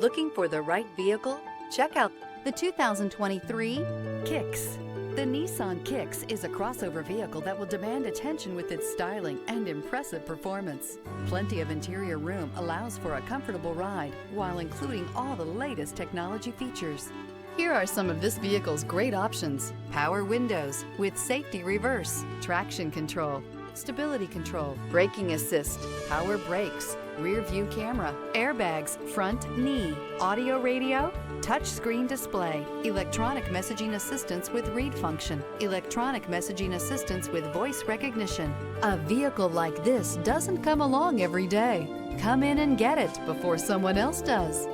Looking for the right vehicle? Check out the 2023 Kicks. The Nissan Kicks is a crossover vehicle that will demand attention with its styling and impressive performance. Plenty of interior room allows for a comfortable ride while including all the latest technology features. Here are some of this vehicle's great options: power windows with safety reverse, traction control, stability control, braking assist, power brakes, rear view camera, airbags, front knee, audio radio, touchscreen display, electronic messaging assistance with read function, electronic messaging assistance with voice recognition. A vehicle like this doesn't come along every day. Come in and get it before someone else does.